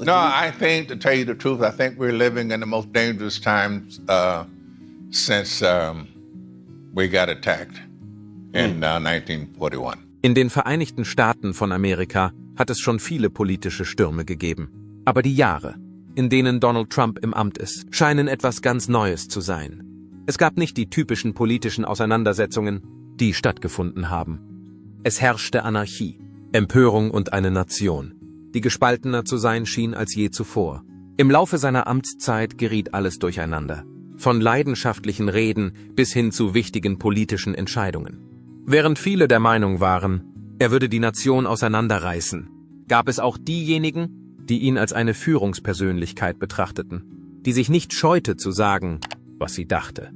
No, I think, to tell you the truth, I think we're living in the most dangerous times since we got attacked in 1941. In den Vereinigten Staaten von Amerika hat es schon viele politische Stürme gegeben. Aber die Jahre, in denen Donald Trump im Amt ist, scheinen etwas ganz Neues zu sein. Es gab nicht die typischen politischen Auseinandersetzungen, die stattgefunden haben. Es herrschte Anarchie, Empörung und eine Nation, die gespaltener zu sein schien als je zuvor. Im Laufe seiner Amtszeit geriet alles durcheinander. Von leidenschaftlichen Reden bis hin zu wichtigen politischen Entscheidungen. Während viele der Meinung waren, er würde die Nation auseinanderreißen, gab es auch diejenigen, die ihn als eine Führungspersönlichkeit betrachteten, die sich nicht scheute zu sagen, was sie dachte.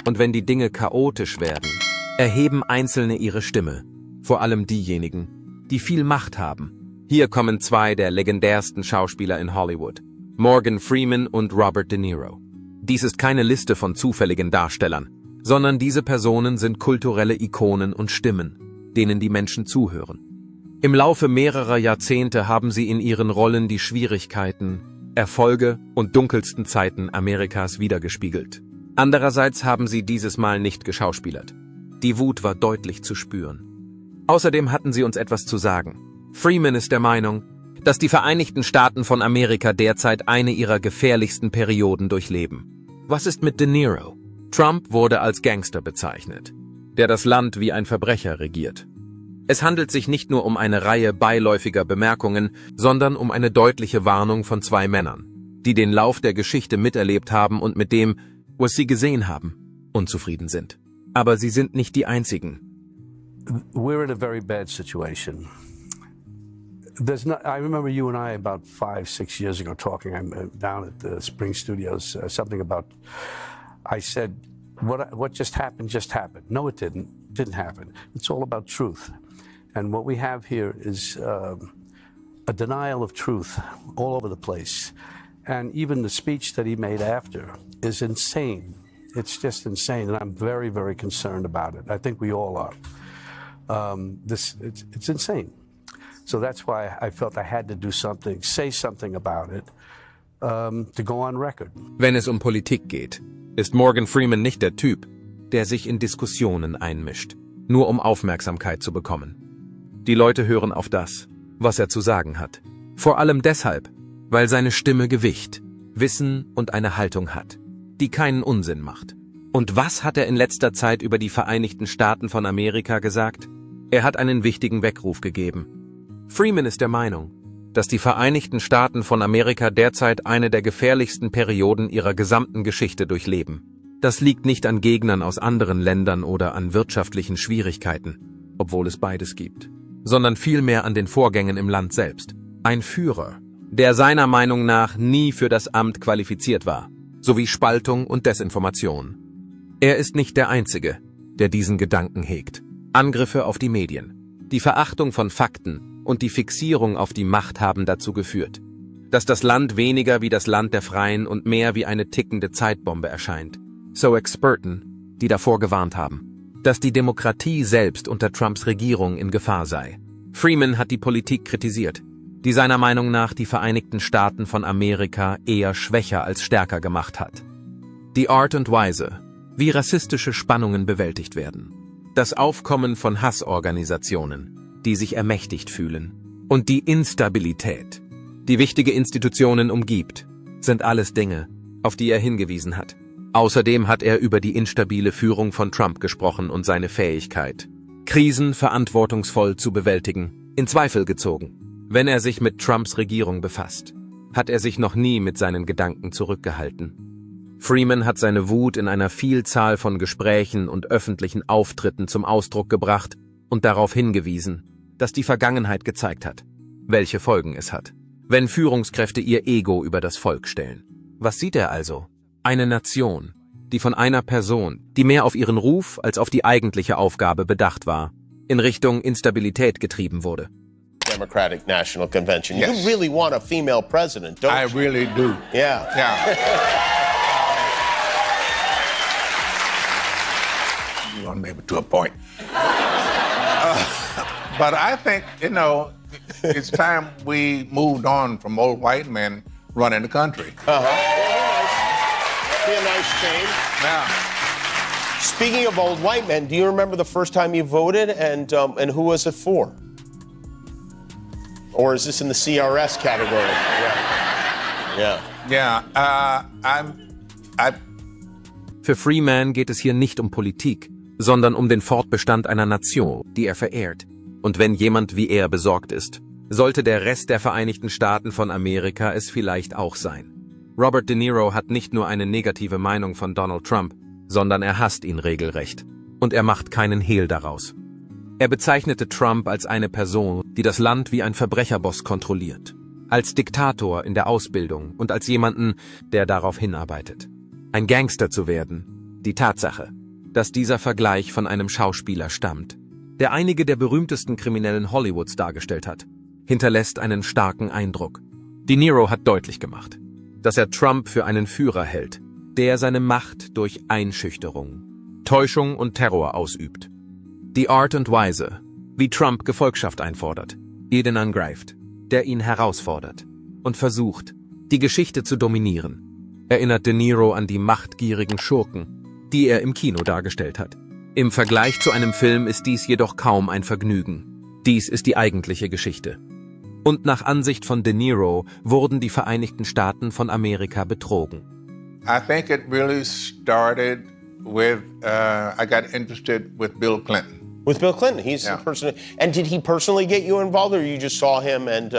Und wenn die Dinge chaotisch werden, erheben Einzelne ihre Stimme, vor allem diejenigen, die viel Macht haben. Hier kommen zwei der legendärsten Schauspieler in Hollywood, Morgan Freeman und Robert De Niro. Dies ist keine Liste von zufälligen Darstellern, sondern diese Personen sind kulturelle Ikonen und Stimmen, denen die Menschen zuhören. Im Laufe mehrerer Jahrzehnte haben sie in ihren Rollen die Schwierigkeiten, Erfolge und dunkelsten Zeiten Amerikas wiedergespiegelt. Andererseits haben sie dieses Mal nicht geschauspielert. Die Wut war deutlich zu spüren. Außerdem hatten sie uns etwas zu sagen. Freeman ist der Meinung, dass die Vereinigten Staaten von Amerika derzeit eine ihrer gefährlichsten Perioden durchleben. Was ist mit De Niro? Trump wurde als Gangster bezeichnet, der das Land wie ein Verbrecher regiert. Es handelt sich nicht nur um eine Reihe beiläufiger Bemerkungen, sondern um eine deutliche Warnung von zwei Männern, die den Lauf der Geschichte miterlebt haben und mit dem, was sie gesehen haben, unzufrieden sind. Aber sie sind nicht die einzigen. We're in a very bad situation. I remember you and I about 5, 6 years ago talking down at the Spring Studios, something about, I said, what just happened just happened. No, it didn't. It didn't happen. It's all about truth. And what we have here is a denial of truth all over the place. And even the speech that he made after is insane. It's just insane, and I'm very, very concerned about it. I think we all are. It's insane. So that's why I felt I had to do something, say something about it, to go on record. Wenn es um Politik geht, ist Morgan Freeman nicht der Typ, der sich in Diskussionen einmischt, nur um Aufmerksamkeit zu bekommen. Die Leute hören auf das, was er zu sagen hat. Vor allem deshalb, weil seine Stimme Gewicht, Wissen und eine Haltung hat, die keinen Unsinn macht. Und was hat er in letzter Zeit über die Vereinigten Staaten von Amerika gesagt? Er hat einen wichtigen Weckruf gegeben. Freeman ist der Meinung, dass die Vereinigten Staaten von Amerika derzeit eine der gefährlichsten Perioden ihrer gesamten Geschichte durchleben. Das liegt nicht an Gegnern aus anderen Ländern oder an wirtschaftlichen Schwierigkeiten, obwohl es beides gibt, sondern vielmehr an den Vorgängen im Land selbst. Ein Führer, der seiner Meinung nach nie für das Amt qualifiziert war, sowie Spaltung und Desinformation. Er ist nicht der Einzige, der diesen Gedanken hegt. Angriffe auf die Medien, die Verachtung von Fakten und die Fixierung auf die Macht haben dazu geführt, dass das Land weniger wie das Land der Freien und mehr wie eine tickende Zeitbombe erscheint. So Experten, die davor gewarnt haben, dass die Demokratie selbst unter Trumps Regierung in Gefahr sei. Freeman hat die Politik kritisiert, die seiner Meinung nach die Vereinigten Staaten von Amerika eher schwächer als stärker gemacht hat. Die Art und Weise, wie rassistische Spannungen bewältigt werden, das Aufkommen von Hassorganisationen, die sich ermächtigt fühlen, und die Instabilität, die wichtige Institutionen umgibt, sind alles Dinge, auf die er hingewiesen hat. Außerdem hat er über die instabile Führung von Trump gesprochen und seine Fähigkeit, Krisen verantwortungsvoll zu bewältigen, in Zweifel gezogen. Wenn er sich mit Trumps Regierung befasst, hat er sich noch nie mit seinen Gedanken zurückgehalten. Freeman hat seine Wut in einer Vielzahl von Gesprächen und öffentlichen Auftritten zum Ausdruck gebracht und darauf hingewiesen, dass die Vergangenheit gezeigt hat, welche Folgen es hat, wenn Führungskräfte ihr Ego über das Volk stellen. Was sieht er also? Eine Nation, die von einer Person, die mehr auf ihren Ruf als auf die eigentliche Aufgabe bedacht war, in Richtung Instabilität getrieben wurde. Democratic National Convention. Yes. You really want a female president, don't you? I really do. Yeah. Yeah. Well, maybe to a point. But I think, it's time we moved on from old white men running the country. Be a nice change. Now, Speaking of old white men, do you remember the first time you voted, and who was it for? Or is this in the CRS category? Yeah. Für Freeman geht es hier nicht um Politik, sondern um den Fortbestand einer Nation, die er verehrt. Und wenn jemand wie er besorgt ist, sollte der Rest der Vereinigten Staaten von Amerika es vielleicht auch sein. Robert De Niro hat nicht nur eine negative Meinung von Donald Trump, sondern er hasst ihn regelrecht. Und er macht keinen Hehl daraus. Er bezeichnete Trump als eine Person, die das Land wie ein Verbrecherboss kontrolliert. Als Diktator in der Ausbildung und als jemanden, der darauf hinarbeitet. Ein Gangster zu werden. Die Tatsache, dass dieser Vergleich von einem Schauspieler stammt, der einige der berühmtesten Kriminellen Hollywoods dargestellt hat, hinterlässt einen starken Eindruck. De Niro hat deutlich gemacht, dass er Trump für einen Führer hält, der seine Macht durch Einschüchterung, Täuschung und Terror ausübt. Die Art und Weise, wie Trump Gefolgschaft einfordert, jeden angreift, der ihn herausfordert und versucht, die Geschichte zu dominieren, erinnert De Niro an die machtgierigen Schurken, die er im Kino dargestellt hat. Im Vergleich zu einem Film ist dies jedoch kaum ein Vergnügen. Dies ist die eigentliche Geschichte. Und nach Ansicht von De Niro wurden die Vereinigten Staaten von Amerika betrogen. I think it really started with, I got interested with Bill Clinton. With Bill Clinton, he's the person. And did he personally get you involved, or you just saw him and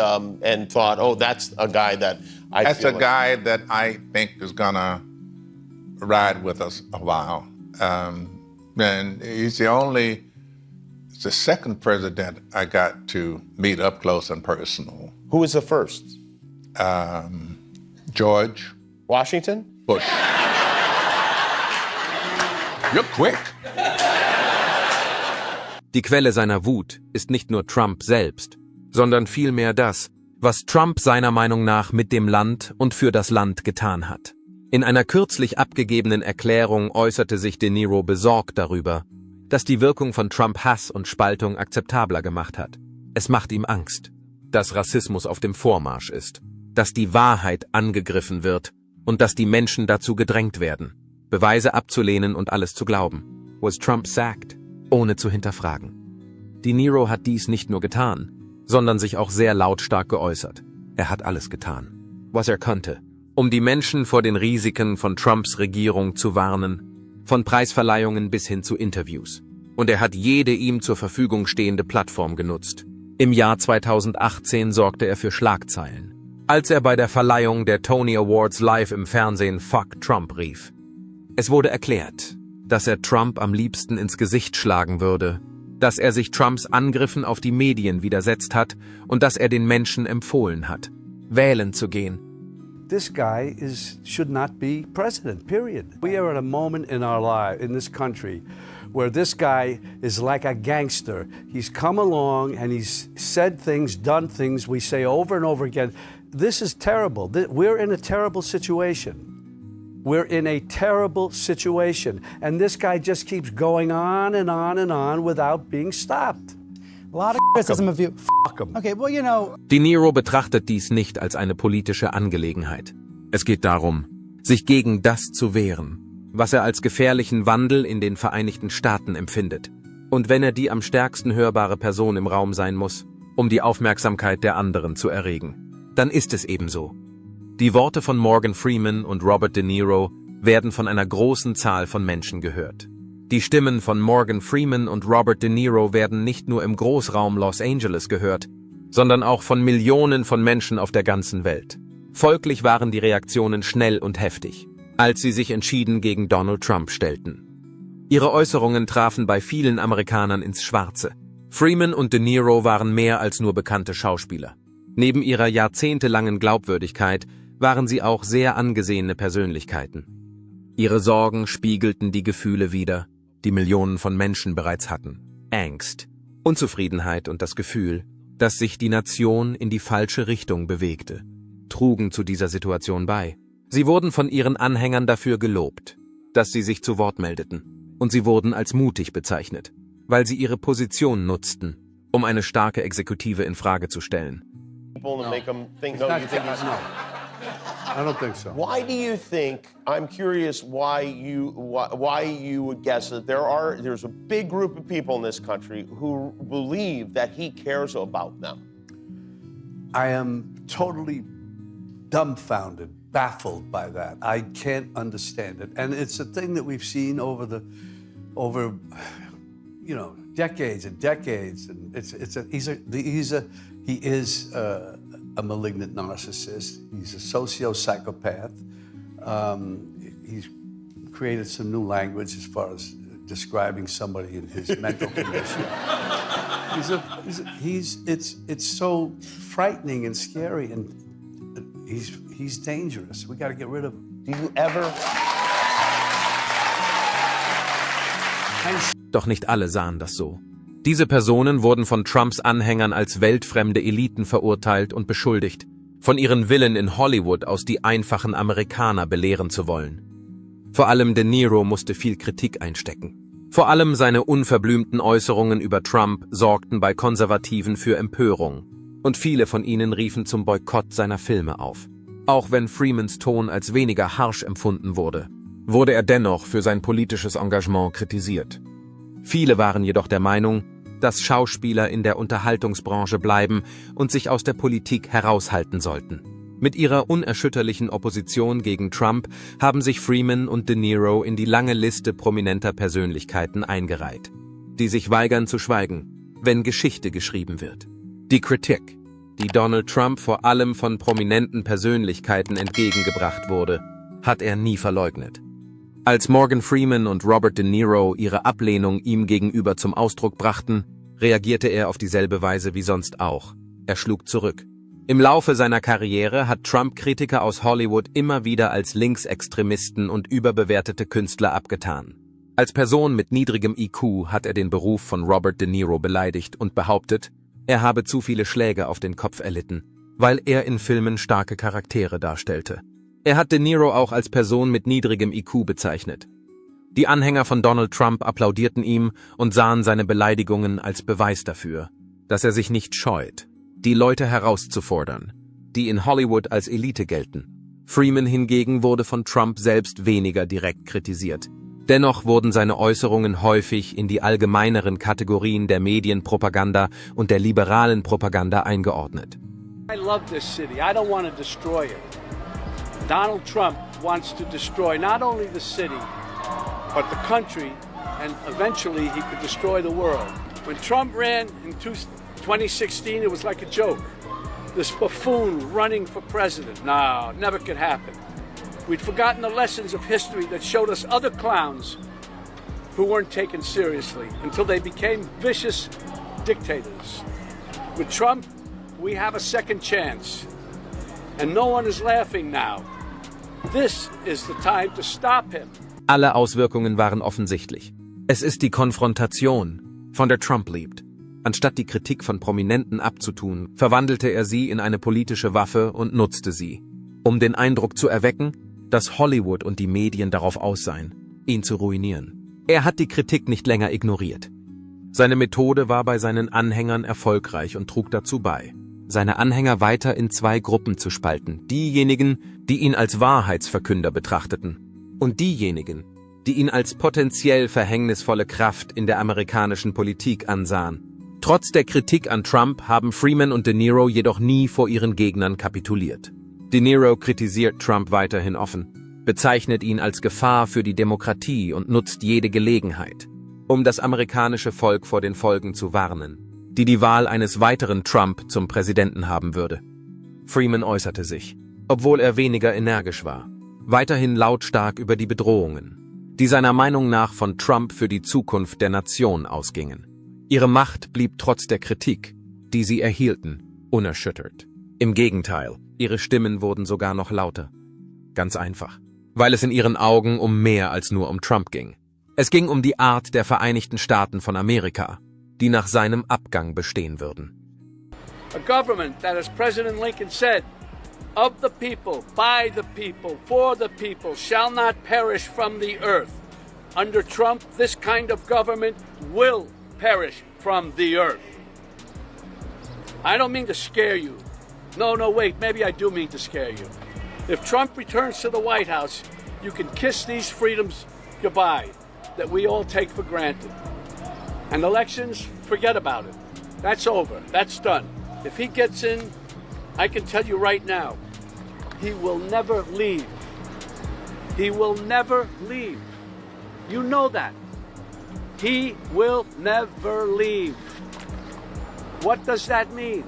thought, oh, that's a guy that That's a guy that I think is gonna ride with us a while. And he's the second president I got to meet up close and personal. Who was the first? George Washington? Bush. You're quick. Die Quelle seiner Wut ist nicht nur Trump selbst, sondern vielmehr das, was Trump seiner Meinung nach mit dem Land und für das Land getan hat. In einer kürzlich abgegebenen Erklärung äußerte sich De Niro besorgt darüber, dass die Wirkung von Trump Hass und Spaltung akzeptabler gemacht hat. Es macht ihm Angst, dass Rassismus auf dem Vormarsch ist, dass die Wahrheit angegriffen wird und dass die Menschen dazu gedrängt werden, Beweise abzulehnen und alles zu glauben. Was Trump sagt, ohne zu hinterfragen. De Niro hat dies nicht nur getan, sondern sich auch sehr lautstark geäußert. Er hat alles getan, was er konnte, um die Menschen vor den Risiken von Trumps Regierung zu warnen, von Preisverleihungen bis hin zu Interviews. Und er hat jede ihm zur Verfügung stehende Plattform genutzt. Im Jahr 2018 sorgte er für Schlagzeilen, als er bei der Verleihung der Tony Awards live im Fernsehen Fuck Trump rief. Es wurde erklärt, dass er Trump am liebsten ins Gesicht schlagen würde, dass er sich Trumps Angriffen auf die Medien widersetzt hat und dass er den Menschen empfohlen hat, wählen zu gehen. This guy should not be president, period. We are at a moment in our life, in this country, where this guy is like a gangster. He's come along and he's said things, done things we say over and over again. This is terrible. We're in a terrible situation. We're in a terrible situation. And this guy just keeps going on and on and on without being stopped. A lot of criticism of you. Fuck him. Okay, well, you know. De Niro betrachtet dies nicht als eine politische Angelegenheit. Es geht darum, sich gegen das zu wehren, was er als gefährlichen Wandel in den Vereinigten Staaten empfindet. Und wenn er die am stärksten hörbare Person im Raum sein muss, um die Aufmerksamkeit der anderen zu erregen, dann ist es ebenso. Die Worte von Morgan Freeman und Robert De Niro werden von einer großen Zahl von Menschen gehört. Die Stimmen von Morgan Freeman und Robert De Niro werden nicht nur im Großraum Los Angeles gehört, sondern auch von Millionen von Menschen auf der ganzen Welt. Folglich waren die Reaktionen schnell und heftig, als sie sich entschieden gegen Donald Trump stellten. Ihre Äußerungen trafen bei vielen Amerikanern ins Schwarze. Freeman und De Niro waren mehr als nur bekannte Schauspieler. Neben ihrer jahrzehntelangen Glaubwürdigkeit waren sie auch sehr angesehene Persönlichkeiten. Ihre Sorgen spiegelten die Gefühle wider, die Millionen von Menschen bereits hatten. Angst, Unzufriedenheit und das Gefühl, dass sich die Nation in die falsche Richtung bewegte, trugen zu dieser Situation bei. Sie wurden von ihren Anhängern dafür gelobt, dass sie sich zu Wort meldeten, und sie wurden als mutig bezeichnet, weil sie ihre Position nutzten, um eine starke Exekutive in Frage zu stellen. people to make them think, no, you think he's... No, I don't think so. Why do you think? I'm curious why you would guess that there's a big group of people in this country who believe that he cares about them. I am totally dumbfounded, baffled by that. I can't understand it, and it's a thing that we've seen over decades and decades. And he is a malignant narcissist. He's a socio-psychopath. He's created some new language as far as describing somebody in his mental condition. It's so frightening and scary, and he's dangerous. We got to get rid of him. Do you ever? Doch nicht alle sahen das so. Diese Personen wurden von Trumps Anhängern als weltfremde Eliten verurteilt und beschuldigt, von ihren Villen in Hollywood aus die einfachen Amerikaner belehren zu wollen. Vor allem De Niro musste viel Kritik einstecken. Vor allem seine unverblümten Äußerungen über Trump sorgten bei Konservativen für Empörung, und viele von ihnen riefen zum Boykott seiner Filme auf. Auch wenn Freemans Ton als weniger harsch empfunden wurde, wurde er dennoch für sein politisches Engagement kritisiert. Viele waren jedoch der Meinung, dass Schauspieler in der Unterhaltungsbranche bleiben und sich aus der Politik heraushalten sollten. Mit ihrer unerschütterlichen Opposition gegen Trump haben sich Freeman und De Niro in die lange Liste prominenter Persönlichkeiten eingereiht, die sich weigern zu schweigen, wenn Geschichte geschrieben wird. Die Kritik, die Donald Trump vor allem von prominenten Persönlichkeiten entgegengebracht wurde, hat er nie verleugnet. Als Morgan Freeman und Robert De Niro ihre Ablehnung ihm gegenüber zum Ausdruck brachten, reagierte er auf dieselbe Weise wie sonst auch. Er schlug zurück. Im Laufe seiner Karriere hat Trump Kritiker aus Hollywood immer wieder als Linksextremisten und überbewertete Künstler abgetan. Als Person mit niedrigem IQ hat er den Beruf von Robert De Niro beleidigt und behauptet, er habe zu viele Schläge auf den Kopf erlitten, weil er in Filmen starke Charaktere darstellte. Er hat De Niro auch als Person mit niedrigem IQ bezeichnet. Die Anhänger von Donald Trump applaudierten ihm und sahen seine Beleidigungen als Beweis dafür, dass er sich nicht scheut, die Leute herauszufordern, die in Hollywood als Elite gelten. Freeman hingegen wurde von Trump selbst weniger direkt kritisiert. Dennoch wurden seine Äußerungen häufig in die allgemeineren Kategorien der Medienpropaganda und der liberalen Propaganda eingeordnet. I love this city. I don't want to destroy it. Donald Trump wants to destroy not only the city, but the country, and eventually he could destroy the world. When Trump ran in 2016, it was like a joke. This buffoon running for president. No, never could happen. We'd forgotten the lessons of history that showed us other clowns who weren't taken seriously until they became vicious dictators. With Trump, we have a second chance. And no one is laughing now. This is the time to stop him. Alle Auswirkungen waren offensichtlich. Es ist die Konfrontation, von der Trump lebt. Anstatt die Kritik von Prominenten abzutun, verwandelte er sie in eine politische Waffe und nutzte sie, um den Eindruck zu erwecken, dass Hollywood und die Medien darauf aus seien, ihn zu ruinieren. Er hat die Kritik nicht länger ignoriert. Seine Methode war bei seinen Anhängern erfolgreich und trug dazu bei, seine Anhänger weiter in zwei Gruppen zu spalten. Diejenigen, die ihn als Wahrheitsverkünder betrachteten, und diejenigen, die ihn als potenziell verhängnisvolle Kraft in der amerikanischen Politik ansahen. Trotz der Kritik an Trump haben Freeman und De Niro jedoch nie vor ihren Gegnern kapituliert. De Niro kritisiert Trump weiterhin offen, bezeichnet ihn als Gefahr für die Demokratie und nutzt jede Gelegenheit, um das amerikanische Volk vor den Folgen zu warnen, die die Wahl eines weiteren Trump zum Präsidenten haben würde. Freeman äußerte sich, obwohl er weniger energisch war, weiterhin lautstark über die Bedrohungen, die seiner Meinung nach von Trump für die Zukunft der Nation ausgingen. Ihre Macht blieb trotz der Kritik, die sie erhielten, unerschüttert. Im Gegenteil, ihre Stimmen wurden sogar noch lauter. Ganz einfach, weil es in ihren Augen um mehr als nur um Trump ging. Es ging um die Art der Vereinigten Staaten von Amerika, die nach seinem Abgang bestehen würden. A government that, as President Lincoln said, of the people, by the people, for the people, shall not perish from the earth. Under Trump, this kind of government will perish from the earth. I don't mean to scare you. No, wait, maybe I do mean to scare you. If Trump returns to the White House, you can kiss these freedoms goodbye that we all take for granted. And elections, forget about it. That's over. That's done. If he gets in, I can tell you right now, he will never leave. He will never leave. You know that. He will never leave. What does that mean?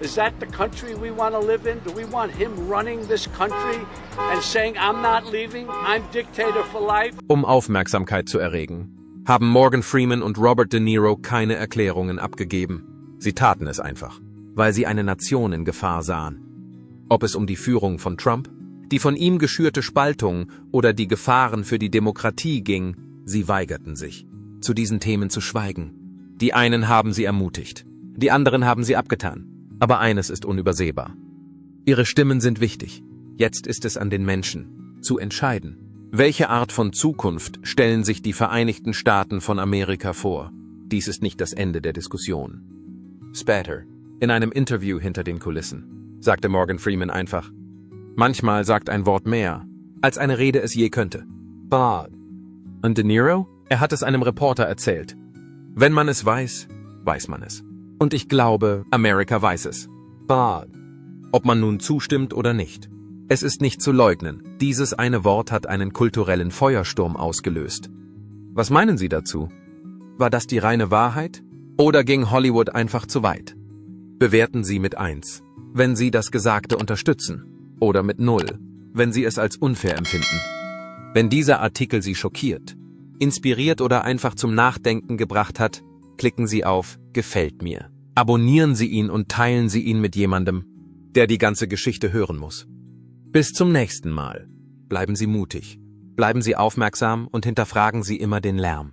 Is that the country we want to live in? Do we want him running this country and saying, I'm not leaving, I'm dictator for life? Um Aufmerksamkeit zu erregen, haben Morgan Freeman und Robert De Niro keine Erklärungen abgegeben. Sie taten es einfach, weil sie eine Nation in Gefahr sahen. Ob es um die Führung von Trump, die von ihm geschürte Spaltung oder die Gefahren für die Demokratie ging, sie weigerten sich, zu diesen Themen zu schweigen. Die einen haben sie ermutigt, die anderen haben sie abgetan. Aber eines ist unübersehbar. Ihre Stimmen sind wichtig. Jetzt ist es an den Menschen, zu entscheiden. Welche Art von Zukunft stellen sich die Vereinigten Staaten von Amerika vor? Dies ist nicht das Ende der Diskussion. Später, in einem Interview hinter den Kulissen, sagte Morgan Freeman einfach, manchmal sagt ein Wort mehr, als eine Rede es je könnte. Bad. Und De Niro? Er hat es einem Reporter erzählt. Wenn man es weiß, weiß man es. Und ich glaube, Amerika weiß es. Bad. Ob man nun zustimmt oder nicht. Es ist nicht zu leugnen, dieses eine Wort hat einen kulturellen Feuersturm ausgelöst. Was meinen Sie dazu? War das die reine Wahrheit? Oder ging Hollywood einfach zu weit? Bewerten Sie mit 1, wenn Sie das Gesagte unterstützen. Oder mit 0, wenn Sie es als unfair empfinden. Wenn dieser Artikel Sie schockiert, inspiriert oder einfach zum Nachdenken gebracht hat, klicken Sie auf Gefällt mir. Abonnieren Sie ihn und teilen Sie ihn mit jemandem, der die ganze Geschichte hören muss. Bis zum nächsten Mal. Bleiben Sie mutig, bleiben Sie aufmerksam und hinterfragen Sie immer den Lärm.